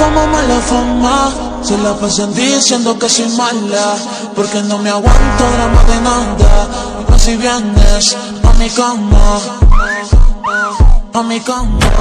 como mala fama, se la pasan diciendo que soy mala, porque no me aguanto drama de nada. Pero si vienes a mi cama, a mi cama,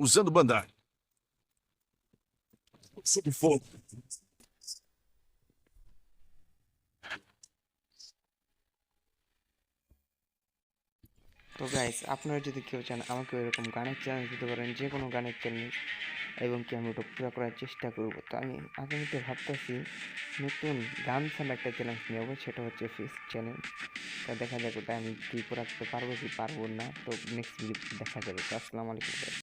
usando bandagem. Sob fogo. তো গাইস, আপনারা যদি কেউ চান আমাকে এরকম গানের চ্যানেল দিতে পারেন, যে কোনো গানের চ্যানেল, এবং কি আমি ওটা পুরো করার চেষ্টা করব। তো আমি আগামীতে ভাবতেছি নতুন গান ছাড়া একটা চ্যালেঞ্জ নেব, সেটা হচ্ছে ফিক্স চ্যানেল। তা দেখা যাক ওটা আমি কি পুরো করতে পারবো কি পারবো না, তো নেক্সট ভিডিও দেখা যাবে। তো আসসালামু আলাইকুম।